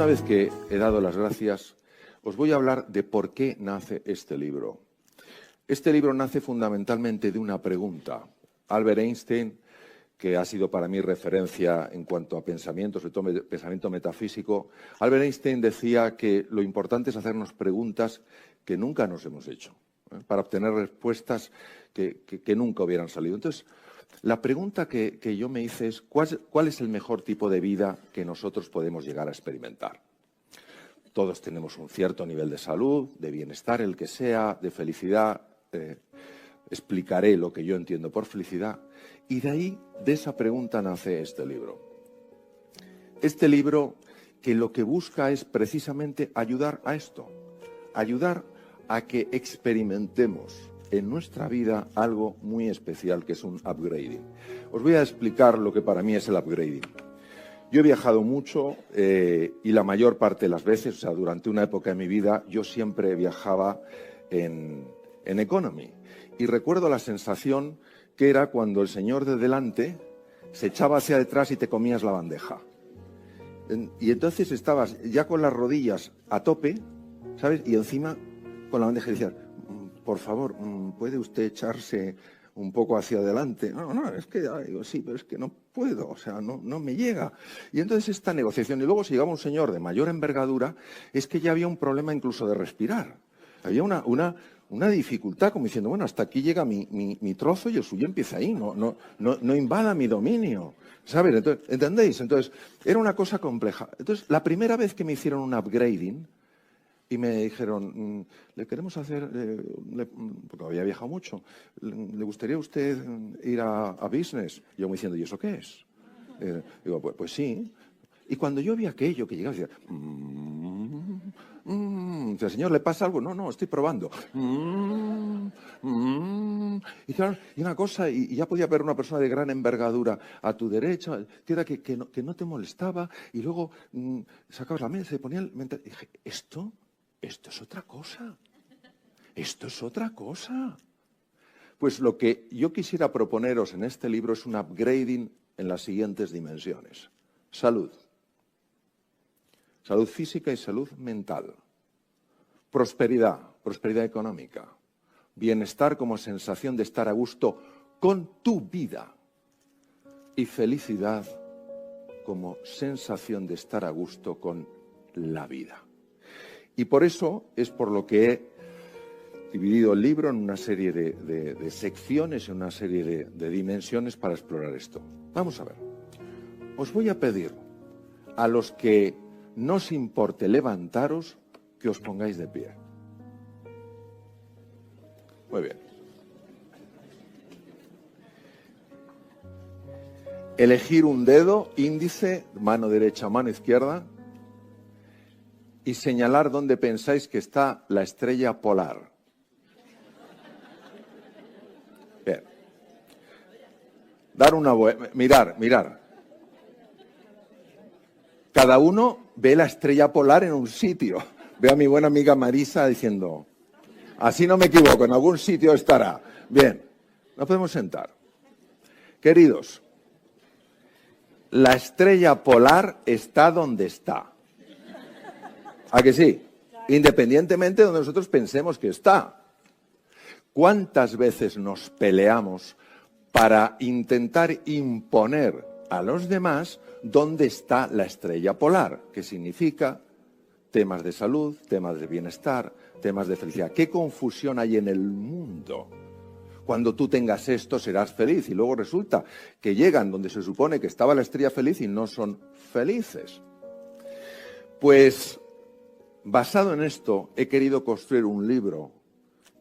Una vez que he dado las gracias, os voy a hablar de por qué nace este libro. Este libro nace fundamentalmente de una pregunta. Albert Einstein, que ha sido para mí referencia en cuanto a pensamiento, sobre todo pensamiento metafísico, Albert Einstein decía que lo importante es hacernos preguntas que nunca nos hemos hecho, para obtener respuestas que nunca hubieran salido. Entonces, la pregunta que yo me hice es, ¿cuál es el mejor tipo de vida que nosotros podemos llegar a experimentar? Todos tenemos un cierto nivel de salud, de bienestar, el que sea, de felicidad. Explicaré lo que yo entiendo por felicidad. Y de ahí, de esa pregunta, nace este libro. Este libro que lo que busca es precisamente ayudar a esto, ayudar a que experimentemos en nuestra vida algo muy especial, que es un upgrading. Os voy a explicar lo que para mí es el upgrading. Yo he viajado mucho y la mayor parte de las veces, o sea, durante una época de mi vida, yo siempre viajaba en economy. Y recuerdo la sensación que era cuando el señor de delante se echaba hacia detrás y te comías la bandeja. Y entonces estabas ya con las rodillas a tope, ¿sabes? Y encima con la bandeja y decías, por favor, ¿puede usted echarse un poco hacia adelante? No, es que, digo, sí, pero es que no puedo, o sea, no me llega. Y entonces esta negociación, y luego si llegaba un señor de mayor envergadura, es que ya había un problema incluso de respirar. Había una dificultad, como diciendo, bueno, hasta aquí llega mi trozo y el suyo empieza ahí, no invada mi dominio, ¿sabes? Entonces, ¿entendéis? Entonces, era una cosa compleja. Entonces, la primera vez que me hicieron un upgrading, y me dijeron, le queremos hacer, porque había viajado mucho, ¿le gustaría a usted ir a business? Y yo me diciendo, ¿y eso qué es? Digo, pues sí. Y cuando yo vi aquello que llegaba, decía, señor, ¿le pasa algo? No, estoy probando. Y claro, y una cosa, y ya podía ver una persona de gran envergadura a tu derecha, que era que no te molestaba, y luego sacabas la mesa y ponía el mental. Y dije, esto es otra cosa. Esto es otra cosa. Pues lo que yo quisiera proponeros en este libro es un upgrading en las siguientes dimensiones. Salud. Salud física y salud mental. Prosperidad económica. Bienestar como sensación de estar a gusto con tu vida. Y felicidad como sensación de estar a gusto con la vida. Y por eso es por lo que he dividido el libro en una serie de secciones, en una serie de dimensiones para explorar esto. Vamos a ver. Os voy a pedir a los que no os importe levantaros, que os pongáis de pie. Muy bien. Elegir un dedo, índice, mano derecha, mano izquierda, y señalar dónde pensáis que está la estrella polar. Bien. Dar una vuelta. Mirar. Cada uno ve la estrella polar en un sitio. Veo a mi buena amiga Marisa diciendo, así no me equivoco, en algún sitio estará. Bien, nos podemos sentar. Queridos, la estrella polar está donde está. ¿A que sí? Independientemente de donde nosotros pensemos que está. ¿Cuántas veces nos peleamos para intentar imponer a los demás dónde está la estrella polar? ¿Qué significa? Temas de salud, temas de bienestar, temas de felicidad. ¿Qué confusión hay en el mundo? Cuando tú tengas esto serás feliz y luego resulta que llegan donde se supone que estaba la estrella feliz y no son felices. Pues basado en esto he querido construir un libro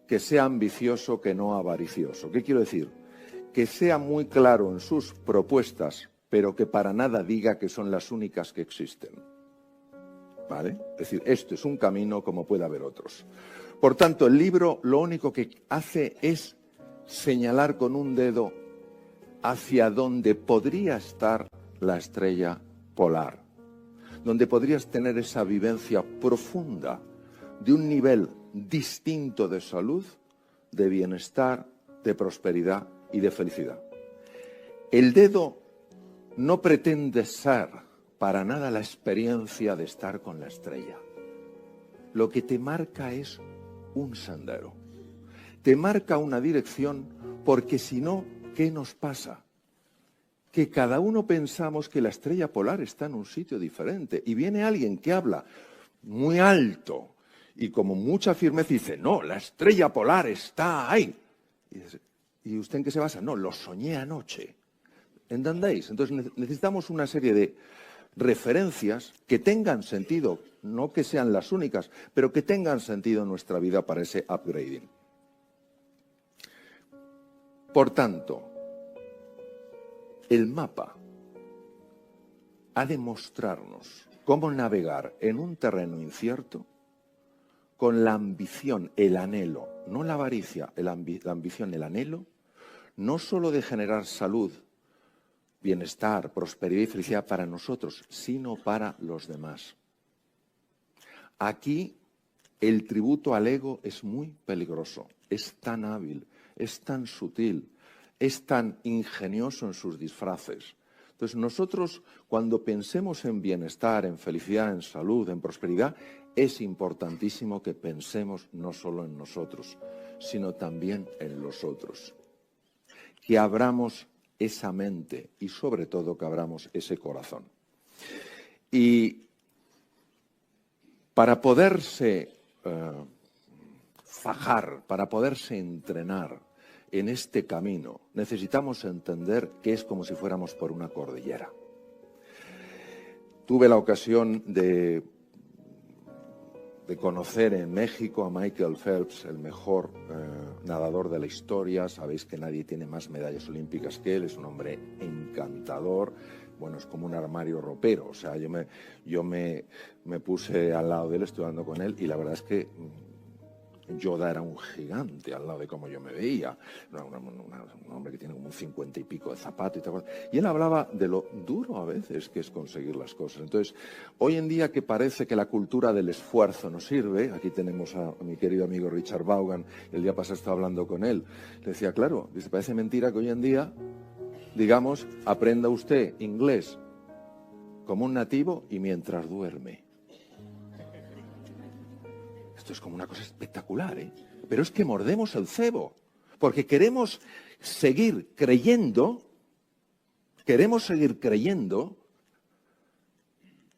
que sea ambicioso, que no avaricioso. ¿Qué quiero decir? Que sea muy claro en sus propuestas, pero que para nada diga que son las únicas que existen. ¿Vale? Es decir, esto es un camino como puede haber otros. Por tanto, el libro lo único que hace es señalar con un dedo hacia donde podría estar la estrella polar, donde podrías tener esa vivencia profunda de un nivel distinto de salud, de bienestar, de prosperidad y de felicidad. El dedo no pretende ser para nada la experiencia de estar con la estrella. Lo que te marca es un sendero. Te marca una dirección, porque si no, ¿qué nos pasa? Que cada uno pensamos que la estrella polar está en un sitio diferente y viene alguien que habla muy alto y como mucha firmeza dice, no, la estrella polar está ahí. ¿Y usted en qué se basa? No, lo soñé anoche. ¿Entendéis? Entonces necesitamos una serie de referencias que tengan sentido, no que sean las únicas, pero que tengan sentido en nuestra vida para ese upgrading. Por tanto, el mapa ha de mostrarnos cómo navegar en un terreno incierto con la ambición, el anhelo, no la avaricia, la ambición, el anhelo, no solo de generar salud, bienestar, prosperidad y felicidad para nosotros, sino para los demás. Aquí el tributo al ego es muy peligroso, es tan hábil, es tan sutil, es tan ingenioso en sus disfraces. Entonces nosotros, cuando pensemos en bienestar, en felicidad, en salud, en prosperidad, es importantísimo que pensemos no solo en nosotros, sino también en los otros. Que abramos esa mente y sobre todo que abramos ese corazón. Y para poderse fajar, para poderse entrenar en este camino, necesitamos entender que es como si fuéramos por una cordillera. Tuve la ocasión de conocer en México a Michael Phelps, el mejor nadador de la historia. Sabéis que nadie tiene más medallas olímpicas que él, es un hombre encantador. Bueno, es como un armario ropero. O sea, yo me puse al lado de él, estuve hablando con él, y la verdad es que Yoda era un gigante al lado de cómo yo me veía. Un hombre que tiene como un 50 y pico de zapato y tal. Y él hablaba de lo duro a veces que es conseguir las cosas. Entonces, hoy en día que parece que la cultura del esfuerzo nos sirve, aquí tenemos a mi querido amigo Richard Vaughan, el día pasado estaba hablando con él, le decía, claro, dice, parece mentira que hoy en día, digamos, aprenda usted inglés como un nativo y mientras duerme. Esto es como una cosa espectacular, ¿eh? Pero es que mordemos el cebo, porque queremos seguir creyendo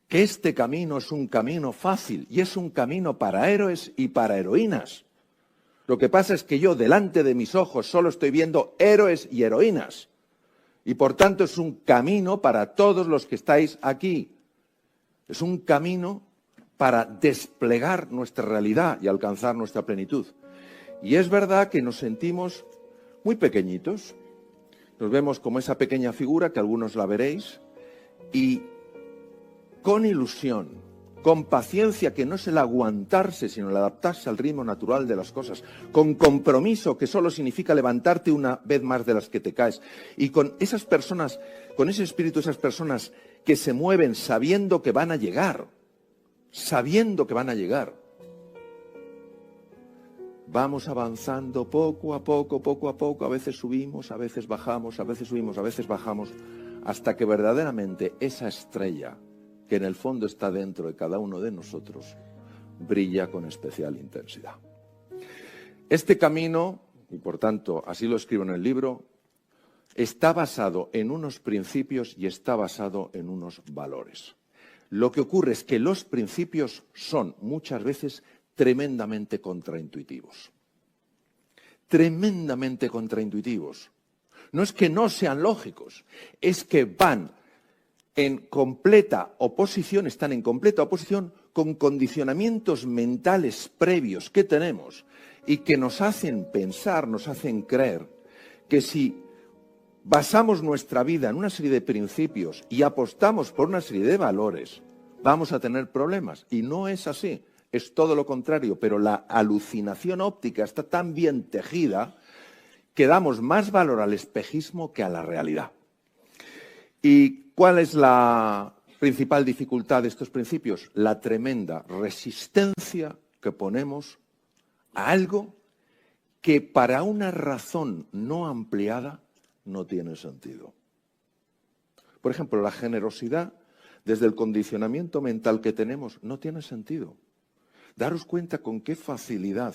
que este camino es un camino fácil y es un camino para héroes y para heroínas. Lo que pasa es que yo delante de mis ojos solo estoy viendo héroes y heroínas. Y por tanto es un camino para todos los que estáis aquí. Es un camino para desplegar nuestra realidad y alcanzar nuestra plenitud. Y es verdad que nos sentimos muy pequeñitos. Nos vemos como esa pequeña figura, que algunos la veréis, y con ilusión, con paciencia, que no es el aguantarse, sino el adaptarse al ritmo natural de las cosas, con compromiso, que solo significa levantarte una vez más de las que te caes, y con esas personas, con ese espíritu, esas personas que se mueven sabiendo que van a llegar, Vamos avanzando poco a poco, a veces subimos, a veces bajamos, a veces subimos, a veces bajamos, hasta que verdaderamente esa estrella, que en el fondo está dentro de cada uno de nosotros, brilla con especial intensidad. Este camino, y por tanto así lo escribo en el libro, está basado en unos principios y está basado en unos valores. Lo que ocurre es que los principios son muchas veces tremendamente contraintuitivos. Tremendamente contraintuitivos. No es que no sean lógicos, es que van en completa oposición, están en completa oposición con condicionamientos mentales previos que tenemos y que nos hacen pensar, nos hacen creer que si basamos nuestra vida en una serie de principios y apostamos por una serie de valores, vamos a tener problemas. Y no es así, es todo lo contrario, pero la alucinación óptica está tan bien tejida que damos más valor al espejismo que a la realidad. ¿Y cuál es la principal dificultad de estos principios? La tremenda resistencia que ponemos a algo que para una razón no ampliada no tiene sentido. Por ejemplo, la generosidad desde el condicionamiento mental que tenemos, no tiene sentido. Daros cuenta con qué facilidad,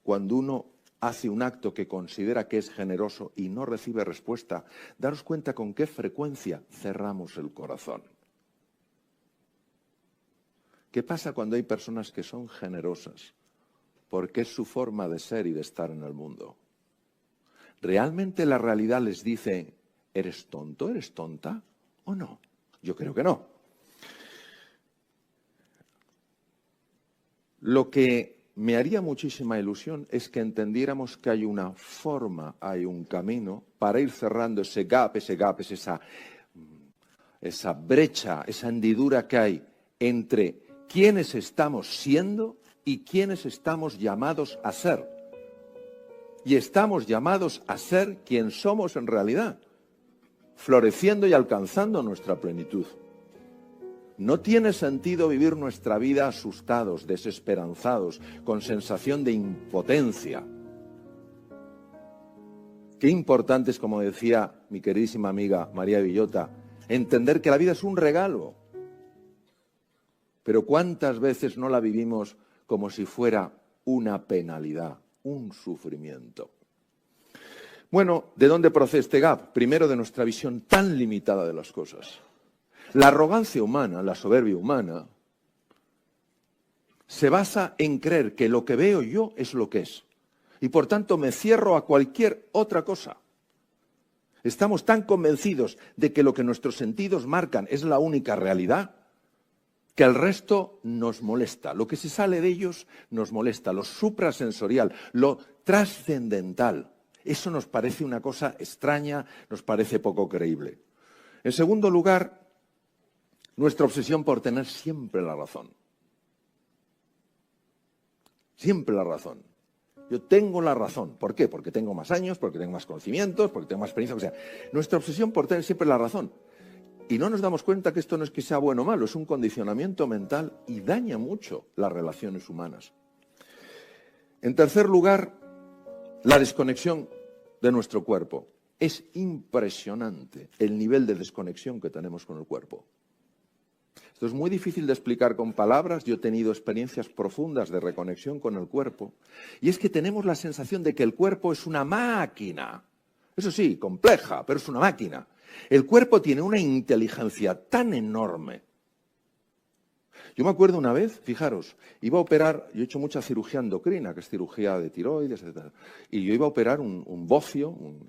cuando uno hace un acto que considera que es generoso y no recibe respuesta, daros cuenta con qué frecuencia cerramos el corazón. ¿Qué pasa cuando hay personas que son generosas? Porque es su forma de ser y de estar en el mundo. ¿Realmente la realidad les dice, ¿eres tonto, eres tonta o no? Yo creo que no. Lo que me haría muchísima ilusión es que entendiéramos que hay una forma, hay un camino para ir cerrando ese gap, es esa brecha, esa hendidura que hay entre quiénes estamos siendo y quiénes estamos llamados a ser. Y estamos llamados a ser quien somos en realidad, floreciendo y alcanzando nuestra plenitud. No tiene sentido vivir nuestra vida asustados, desesperanzados, con sensación de impotencia. Qué importante es, como decía mi queridísima amiga María Villota, entender que la vida es un regalo. Pero ¿cuántas veces no la vivimos como si fuera una penalidad, un sufrimiento? Bueno, ¿de dónde procede este gap? Primero, de nuestra visión tan limitada de las cosas. La arrogancia humana, la soberbia humana, se basa en creer que lo que veo yo es lo que es. Y por tanto me cierro a cualquier otra cosa. Estamos tan convencidos de que lo que nuestros sentidos marcan es la única realidad, que el resto nos molesta. Lo que se sale de ellos nos molesta. Lo suprasensorial, lo trascendental. Eso nos parece una cosa extraña, nos parece poco creíble. En segundo lugar, nuestra obsesión por tener siempre la razón. Siempre la razón. Yo tengo la razón. ¿Por qué? Porque tengo más años, porque tengo más conocimientos, porque tengo más experiencia. O sea, nuestra obsesión por tener siempre la razón. Y no nos damos cuenta que esto no es que sea bueno o malo, es un condicionamiento mental y daña mucho las relaciones humanas. En tercer lugar, la desconexión de nuestro cuerpo. Es impresionante el nivel de desconexión que tenemos con el cuerpo. Esto es muy difícil de explicar con palabras. Yo he tenido experiencias profundas de reconexión con el cuerpo. Y es que tenemos la sensación de que el cuerpo es una máquina. Eso sí, compleja, pero es una máquina. El cuerpo tiene una inteligencia tan enorme. Yo me acuerdo una vez, fijaros, iba a operar, yo he hecho mucha cirugía endocrina, que es cirugía de tiroides, etc. Y yo iba a operar un bocio, un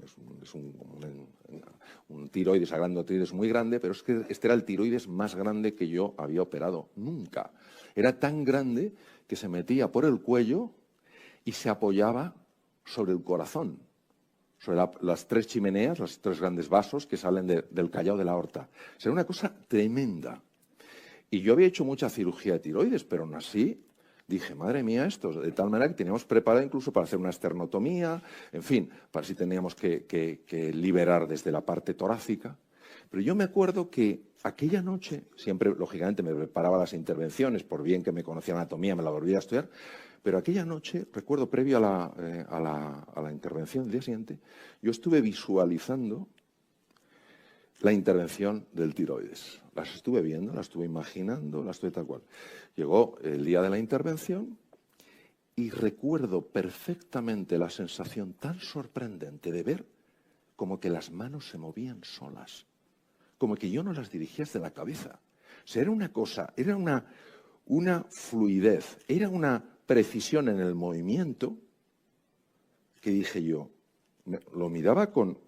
tiroides, a grandotiroides muy grande, pero es que este era el tiroides más grande que yo había operado nunca. Era tan grande que se metía por el cuello y se apoyaba sobre el corazón, sobre las tres chimeneas, los tres grandes vasos que salen del callao de la aorta. O sea, era una cosa tremenda. Y yo había hecho mucha cirugía de tiroides, pero aún así dije, madre mía, esto, de tal manera que teníamos preparado incluso para hacer una esternotomía, en fin, para si teníamos que liberar desde la parte torácica. Pero yo me acuerdo que aquella noche, siempre, lógicamente, me preparaba las intervenciones, por bien que me conocía anatomía, me la volvía a estudiar, pero aquella noche, recuerdo, previo a la intervención del día siguiente, yo estuve visualizando la intervención del tiroides. Las estuve viendo, las estuve imaginando, las estuve tal cual. Llegó el día de la intervención y recuerdo perfectamente la sensación tan sorprendente de ver como que las manos se movían solas, como que yo no las dirigía desde la cabeza. O sea, era una cosa, era una fluidez, era una precisión en el movimiento que dije yo, lo miraba con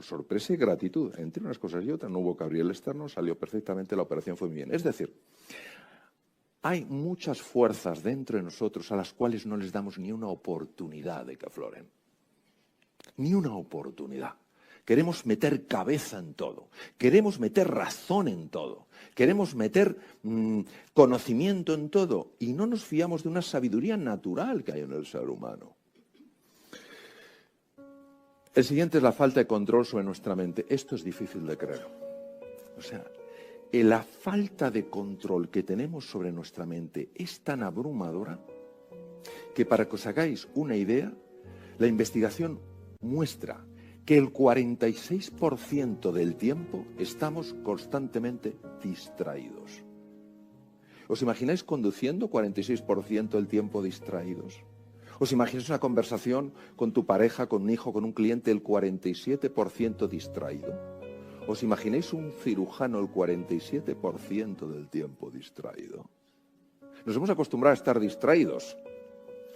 sorpresa y gratitud. Entre unas cosas y otras, no hubo que abrir el externo, salió perfectamente, la operación fue muy bien. Es decir, hay muchas fuerzas dentro de nosotros a las cuales no les damos ni una oportunidad de que afloren. Ni una oportunidad. Queremos meter cabeza en todo, queremos meter razón en todo, queremos meter conocimiento en todo y no nos fiamos de una sabiduría natural que hay en el ser humano. El siguiente es la falta de control sobre nuestra mente. Esto es difícil de creer. O sea, la falta de control que tenemos sobre nuestra mente es tan abrumadora que, para que os hagáis una idea, la investigación muestra que el 46% del tiempo estamos constantemente distraídos. ¿Os imagináis conduciendo 46% del tiempo distraídos? ¿Os imagináis una conversación con tu pareja, con un hijo, con un cliente, el 47% distraído? ¿Os imagináis un cirujano el 47% del tiempo distraído? Nos hemos acostumbrado a estar distraídos.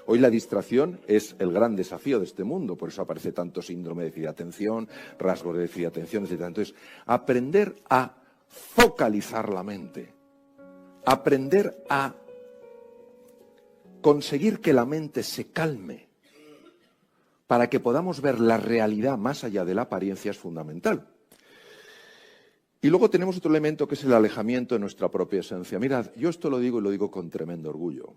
Hoy la distracción es el gran desafío de este mundo, por eso aparece tanto síndrome de déficit de atención, rasgos de déficit de atención, etc. Entonces, aprender a focalizar la mente, aprender a conseguir que la mente se calme para que podamos ver la realidad más allá de la apariencia es fundamental. Y luego tenemos otro elemento que es el alejamiento de nuestra propia esencia. Mirad, yo esto lo digo y lo digo con tremendo orgullo.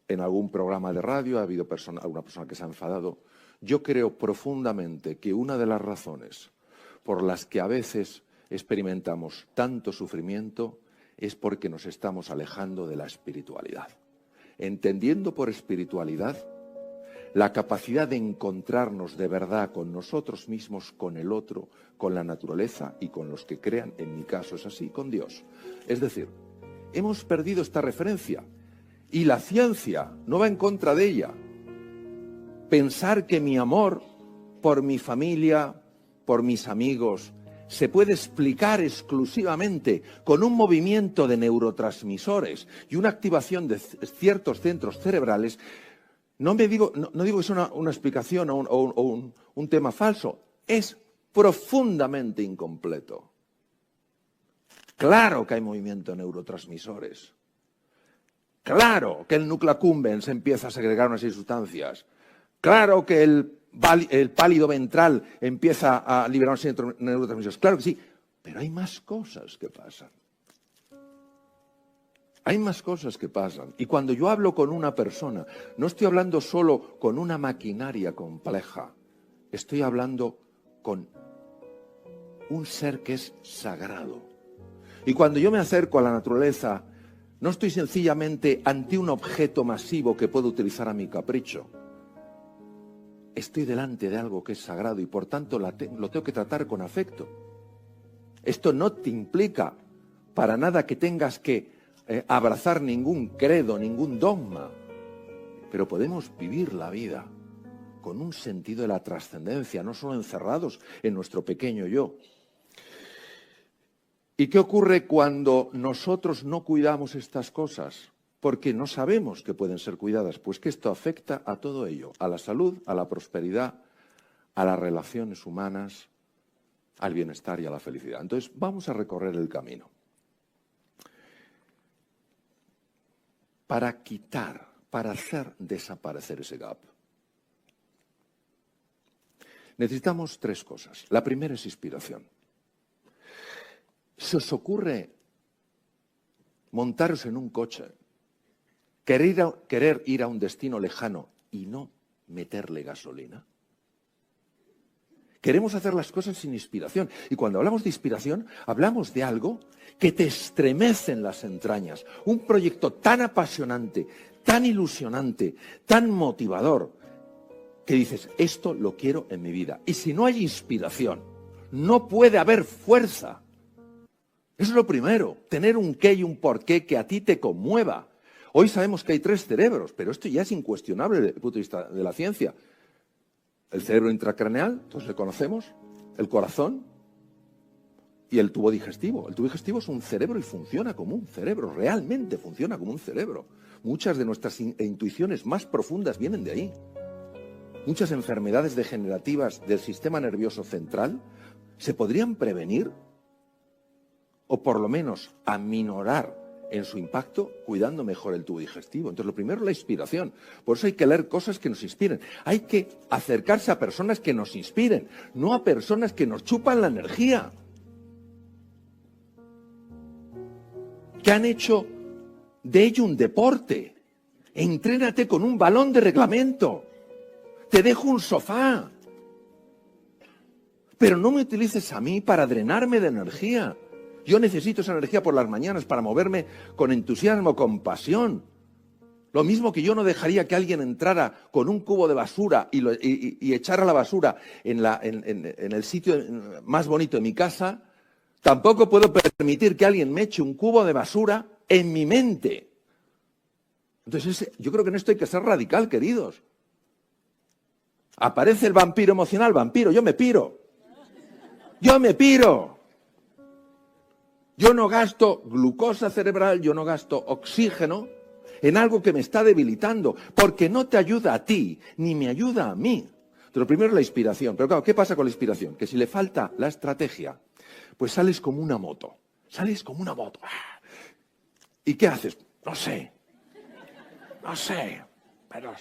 En algún programa de radio ha habido alguna persona que se ha enfadado. Yo creo profundamente que una de las razones por las que a veces experimentamos tanto sufrimiento es porque nos estamos alejando de la espiritualidad. Entendiendo por espiritualidad la capacidad de encontrarnos de verdad con nosotros mismos, con el otro, con la naturaleza y con los que crean, en mi caso es así, con Dios. Es decir, hemos perdido esta referencia y la ciencia no va en contra de ella. Pensar que mi amor por mi familia, por mis amigos, se puede explicar exclusivamente con un movimiento de neurotransmisores y una activación de ciertos centros cerebrales. No digo que sea una explicación o un tema falso, es profundamente incompleto. Claro que hay movimiento de neurotransmisores. Claro que el núcleo accumbens empieza a segregar unas sustancias. Claro que el pálido ventral empieza a liberar unas neurotransmisores. Claro que sí, pero hay más cosas que pasan. Hay más cosas que pasan. Y cuando yo hablo con una persona, no estoy hablando solo con una maquinaria compleja. Estoy hablando con un ser que es sagrado. Y cuando yo me acerco a la naturaleza, no estoy sencillamente ante un objeto masivo que puedo utilizar a mi capricho. Estoy delante de algo que es sagrado y por tanto lo tengo que tratar con afecto. Esto no te implica para nada que tengas que abrazar ningún credo, ningún dogma, pero podemos vivir la vida con un sentido de la trascendencia, no solo encerrados en nuestro pequeño yo. ¿Y qué ocurre cuando nosotros no cuidamos estas cosas? Porque no sabemos que pueden ser cuidadas, pues que esto afecta a todo ello, a la salud, a la prosperidad, a las relaciones humanas, al bienestar y a la felicidad. Entonces, vamos a recorrer el camino. Para quitar, para hacer desaparecer ese gap. Necesitamos tres cosas. La primera es inspiración. ¿Se os ocurre montaros en un coche, querer ir a un destino lejano y no meterle gasolina? Queremos hacer las cosas sin inspiración. Y cuando hablamos de inspiración, hablamos de algo que te estremece en las entrañas. Un proyecto tan apasionante, tan ilusionante, tan motivador, que dices, esto lo quiero en mi vida. Y si no hay inspiración, no puede haber fuerza. Eso es lo primero, tener un qué y un porqué que a ti te conmueva. Hoy sabemos que hay tres cerebros, pero esto ya es incuestionable desde el punto de vista de la ciencia. El cerebro intracraneal, todos le conocemos, el corazón y el tubo digestivo. El tubo digestivo es un cerebro y funciona como un cerebro, realmente funciona como un cerebro. Muchas de nuestras intuiciones más profundas vienen de ahí. Muchas enfermedades degenerativas del sistema nervioso central se podrían prevenir o por lo menos aminorar en su impacto cuidando mejor el tubo digestivo. Entonces, lo primero es la inspiración. Por eso hay que leer cosas que nos inspiren. Hay que acercarse a personas que nos inspiren, no a personas que nos chupan la energía, que han hecho de ello un deporte. Entrénate con un balón de reglamento. Te dejo un sofá. Pero no me utilices a mí para drenarme de energía. Yo necesito esa energía por las mañanas para moverme con entusiasmo, con pasión. Lo mismo que yo no dejaría que alguien entrara con un cubo de basura y echara la basura en el sitio más bonito de mi casa, tampoco puedo permitir que alguien me eche un cubo de basura en mi mente. Entonces, yo creo que en esto hay que ser radical, queridos. Aparece el vampiro emocional, vampiro, yo me piro. Yo me piro. Yo no gasto glucosa cerebral, yo no gasto oxígeno en algo que me está debilitando, porque no te ayuda a ti, ni me ayuda a mí. Entonces, lo primero es la inspiración. Pero claro, ¿qué pasa con la inspiración? Que si le falta la estrategia, pues sales como una moto. Sales como una moto. ¿Y qué haces? No sé, pero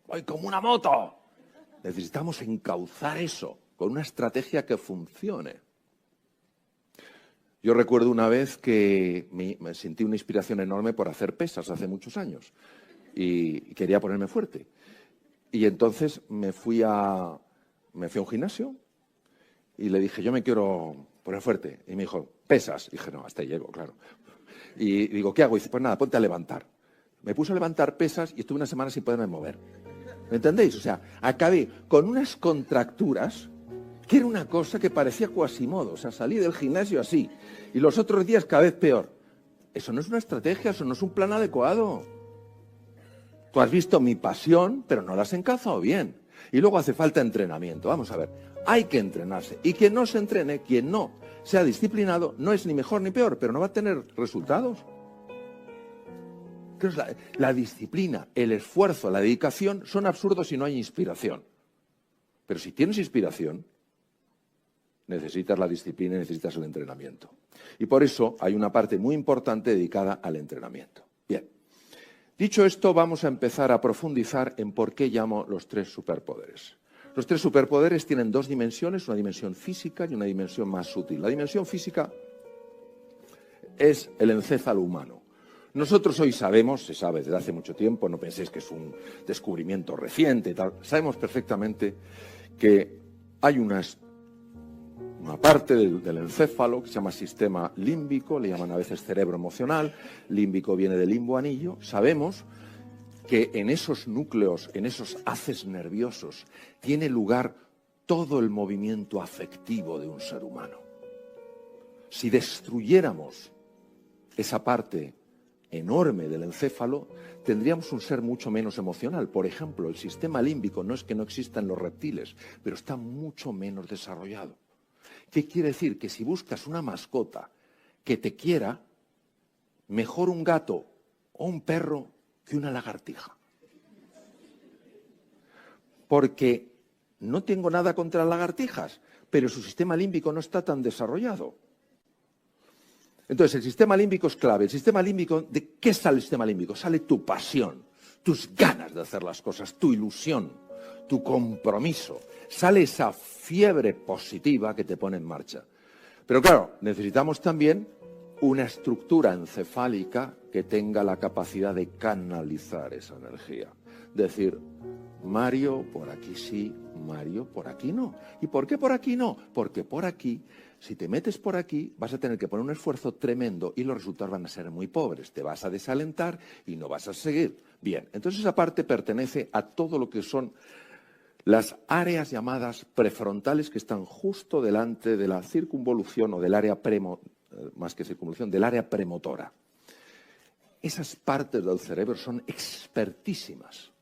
voy como una moto. Necesitamos encauzar eso con una estrategia que funcione. Yo recuerdo una vez que me sentí una inspiración enorme por hacer pesas hace muchos años y quería ponerme fuerte. Y entonces me fui a un gimnasio y le dije, yo me quiero poner fuerte. Y me dijo, pesas. Y dije, no, hasta ahí llego, claro. Y digo, ¿qué hago? Y dice, pues nada, ponte a levantar. Me puse a levantar pesas y estuve una semana sin poderme mover. ¿Me entendéis? O sea, acabé con unas contracturas que era una cosa que parecía Quasimodo. O sea, salí del gimnasio así y los otros días cada vez peor. Eso no es una estrategia, eso no es un plan adecuado. Tú has visto mi pasión, pero no la has encazado bien. Y luego hace falta entrenamiento. Vamos a ver, hay que entrenarse. Y quien no se entrene, quien no sea disciplinado, no es ni mejor ni peor, pero no va a tener resultados. Entonces, la disciplina, el esfuerzo, la dedicación son absurdos si no hay inspiración. Pero si tienes inspiración, necesitas la disciplina y necesitas el entrenamiento. Y por eso hay una parte muy importante dedicada al entrenamiento. Bien, dicho esto, vamos a empezar a profundizar en por qué llamo los tres superpoderes. Los tres superpoderes tienen dos dimensiones, una dimensión física y una dimensión más sutil. La dimensión física es el encéfalo humano. Nosotros hoy sabemos, se sabe desde hace mucho tiempo, no penséis que es un descubrimiento reciente y tal, sabemos perfectamente que hay una parte del encéfalo que se llama sistema límbico, le llaman a veces cerebro emocional, límbico viene del limbo anillo. Sabemos que en esos núcleos, en esos haces nerviosos, tiene lugar todo el movimiento afectivo de un ser humano. Si destruyéramos esa parte enorme del encéfalo, tendríamos un ser mucho menos emocional. Por ejemplo, el sistema límbico no es que no exista en los reptiles, pero está mucho menos desarrollado. ¿Qué quiere decir? Que si buscas una mascota que te quiera, mejor un gato o un perro que una lagartija. Porque no tengo nada contra las lagartijas, pero su sistema límbico no está tan desarrollado. Entonces, el sistema límbico es clave. El sistema límbico, ¿de qué sale el sistema límbico? Sale tu pasión, tus ganas de hacer las cosas, tu ilusión, tu compromiso. Sale esa fiebre positiva que te pone en marcha. Pero claro, necesitamos también una estructura encefálica que tenga la capacidad de canalizar esa energía. Decir, Mario, por aquí sí, Mario, por aquí no. ¿Y por qué por aquí no? Porque por aquí, si te metes por aquí, vas a tener que poner un esfuerzo tremendo y los resultados van a ser muy pobres. Te vas a desalentar y no vas a seguir. Bien, entonces esa parte pertenece a todo lo que son las áreas llamadas prefrontales que están justo delante de la circunvolución o del área más que circunvolución, del área premotora. Esas partes del cerebro son expertísimas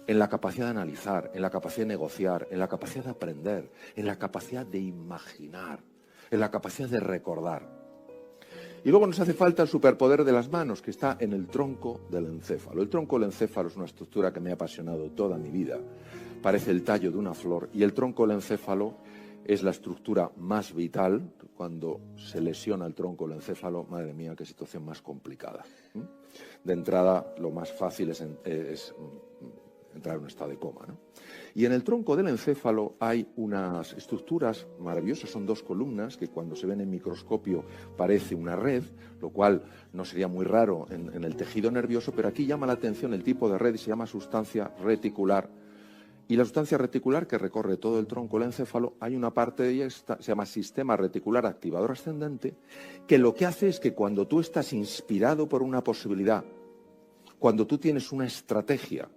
en la capacidad de analizar, en la capacidad de negociar, en la capacidad de aprender, en la capacidad de imaginar, en la capacidad de recordar. Y luego nos hace falta el superpoder de las manos, que está en el tronco del encéfalo. El tronco del encéfalo es una estructura que me ha apasionado toda mi vida. Parece el tallo de una flor y el tronco del encéfalo es la estructura más vital. Cuando se lesiona el tronco del encéfalo, madre mía, qué situación más complicada. De entrada, lo más fácil es entrar en un estado de coma, ¿no? Y en el tronco del encéfalo hay unas estructuras maravillosas, son dos columnas que cuando se ven en microscopio parece una red, lo cual no sería muy raro en el tejido nervioso, pero aquí llama la atención el tipo de red y se llama sustancia reticular. Y la sustancia reticular que recorre todo el tronco del encéfalo, hay una parte de ella que se llama sistema reticular activador ascendente, que lo que hace es que cuando tú estás inspirado por una posibilidad cuando tú tienes una estrategia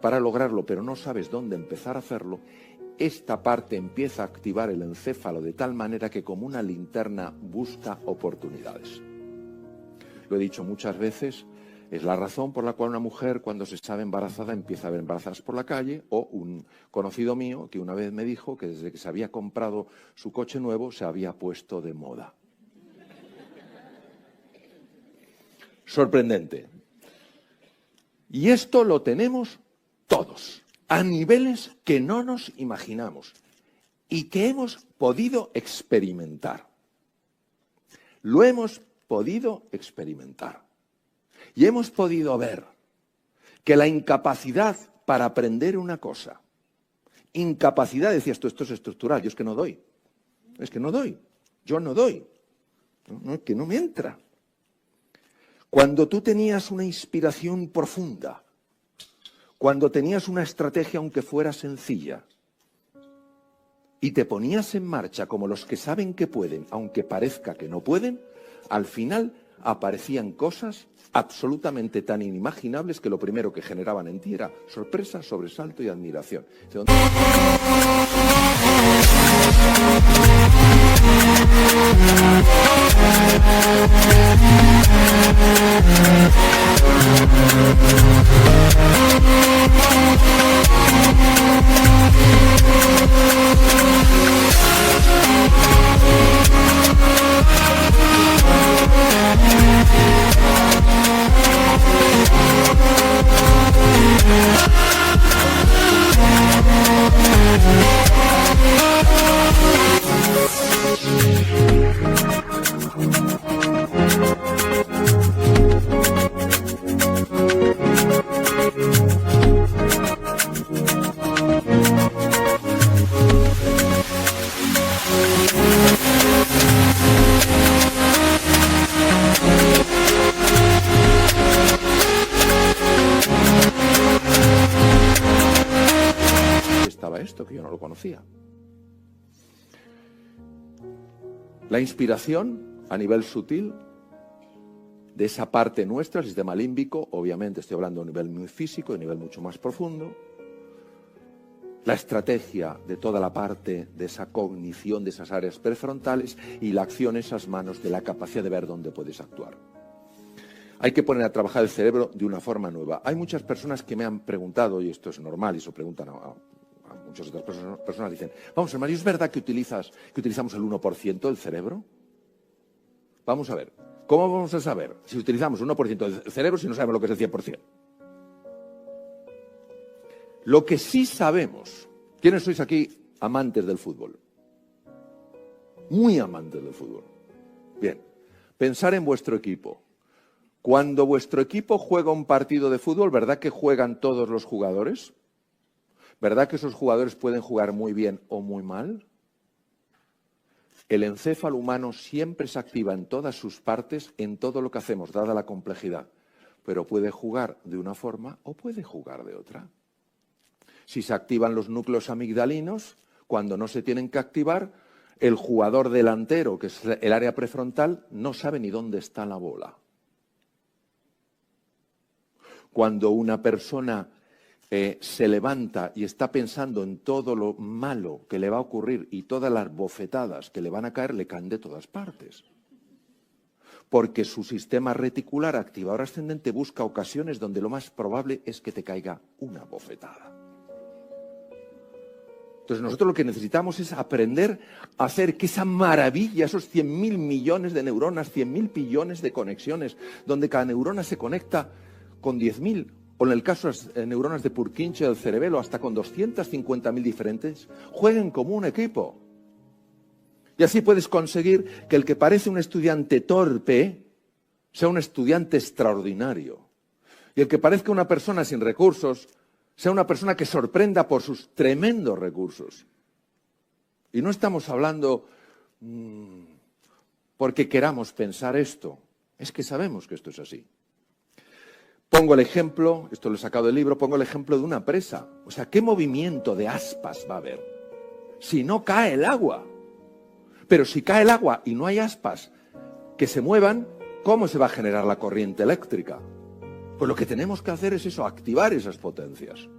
para lograrlo, pero no sabes dónde empezar a hacerlo, esta parte empieza a activar el encéfalo de tal manera que como una linterna busca oportunidades. Lo he dicho muchas veces, es la razón por la cual una mujer cuando se sabe embarazada empieza a ver embarazadas por la calle, o un conocido mío que una vez me dijo que desde que se había comprado su coche nuevo se había puesto de moda. Sorprendente. Y esto lo tenemos todos, a niveles que no nos imaginamos y que hemos podido experimentar. Lo hemos podido experimentar. Y hemos podido ver que la incapacidad para aprender una cosa, incapacidad, decías tú, esto es estructural, yo es que no doy, yo no doy, no, es que no me entra. Cuando tú tenías una inspiración profunda, cuando tenías una estrategia aunque fuera sencilla, y te ponías en marcha como los que saben que pueden, aunque parezca que no pueden, al final aparecían cosas absolutamente tan inimaginables que lo primero que generaban en ti era sorpresa, sobresalto y admiración. Esto que yo no lo conocía. La inspiración a nivel sutil de esa parte nuestra, el sistema límbico, obviamente estoy hablando a un nivel muy físico, a un nivel mucho más profundo. La estrategia de toda la parte de esa cognición de esas áreas prefrontales y la acción en esas manos de la capacidad de ver dónde puedes actuar. Hay que poner a trabajar el cerebro de una forma nueva. Hay muchas personas que me han preguntado, y esto es normal, y se lo preguntan a muchas otras personas, dicen, vamos, Mario, ¿es verdad que utilizamos el 1% del cerebro? Vamos a ver, ¿cómo vamos a saber si utilizamos un 1% del cerebro si no sabemos lo que es el 100%? Lo que sí sabemos, ¿quiénes sois aquí amantes del fútbol? Muy amantes del fútbol. Bien, pensar en vuestro equipo. Cuando vuestro equipo juega un partido de fútbol, ¿verdad que juegan todos los jugadores? ¿Verdad que esos jugadores pueden jugar muy bien o muy mal? El encéfalo humano siempre se activa en todas sus partes, en todo lo que hacemos, dada la complejidad. Pero puede jugar de una forma o puede jugar de otra. Si se activan los núcleos amigdalinos, cuando no se tienen que activar, el jugador delantero, que es el área prefrontal, no sabe ni dónde está la bola. Cuando una persona se levanta y está pensando en todo lo malo que le va a ocurrir y todas las bofetadas que le van a caer, le caen de todas partes. Porque su sistema reticular activador ascendente busca ocasiones donde lo más probable es que te caiga una bofetada. Entonces nosotros lo que necesitamos es aprender a hacer que esa maravilla, esos 100.000 millones de neuronas, 100.000 billones de conexiones, donde cada neurona se conecta con 10.000, o en el caso de las neuronas de Purkinje del cerebelo, hasta con 250.000 diferentes, jueguen como un equipo. Y así puedes conseguir que el que parece un estudiante torpe sea un estudiante extraordinario. Y el que parezca una persona sin recursos sea una persona que sorprenda por sus tremendos recursos. Y no estamos hablando porque queramos pensar esto, es que sabemos que esto es así. Pongo el ejemplo, esto lo he sacado del libro, pongo el ejemplo de una presa. O sea, ¿qué movimiento de aspas va a haber si no cae el agua? Pero si cae el agua y no hay aspas que se muevan, ¿cómo se va a generar la corriente eléctrica? Pues lo que tenemos que hacer es eso, activar esas potencias.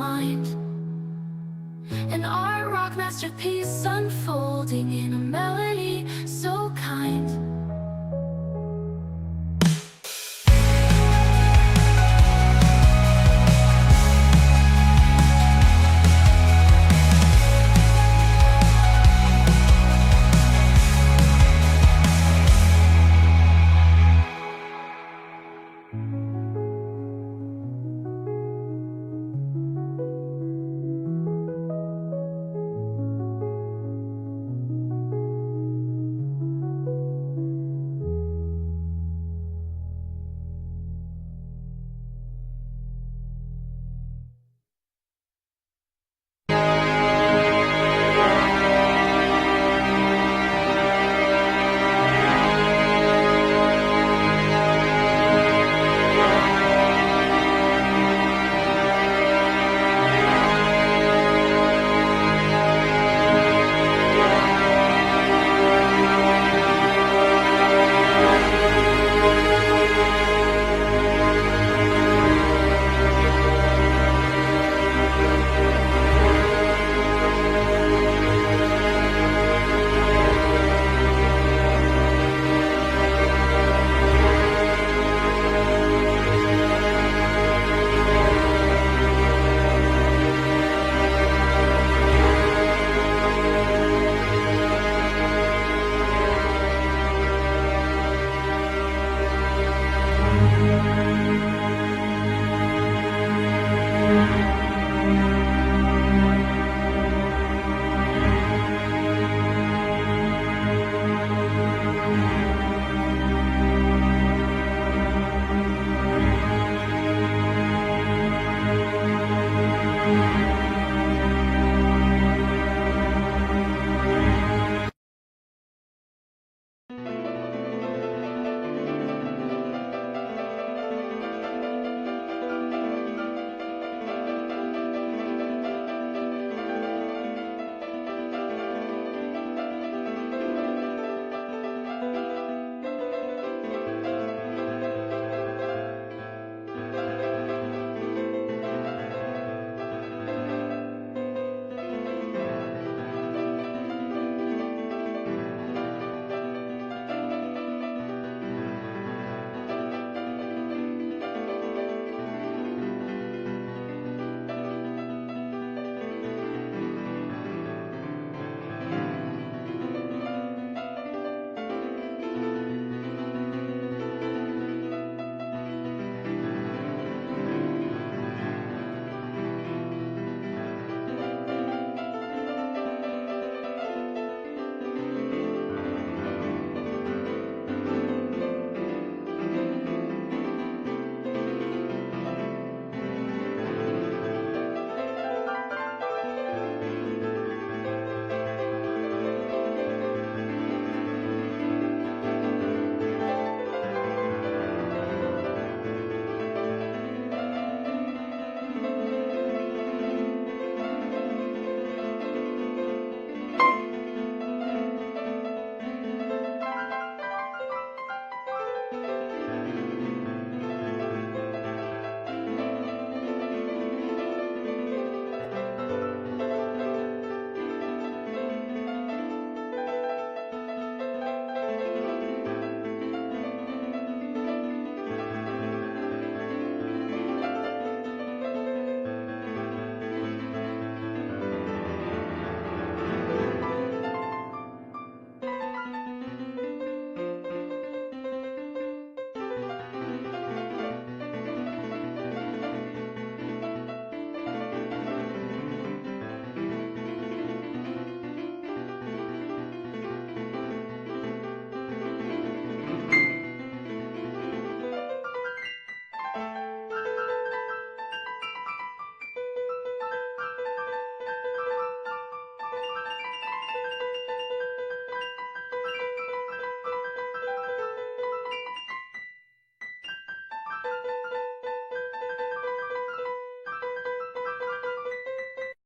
mind. An art rock masterpiece unfolding in a melody so kind.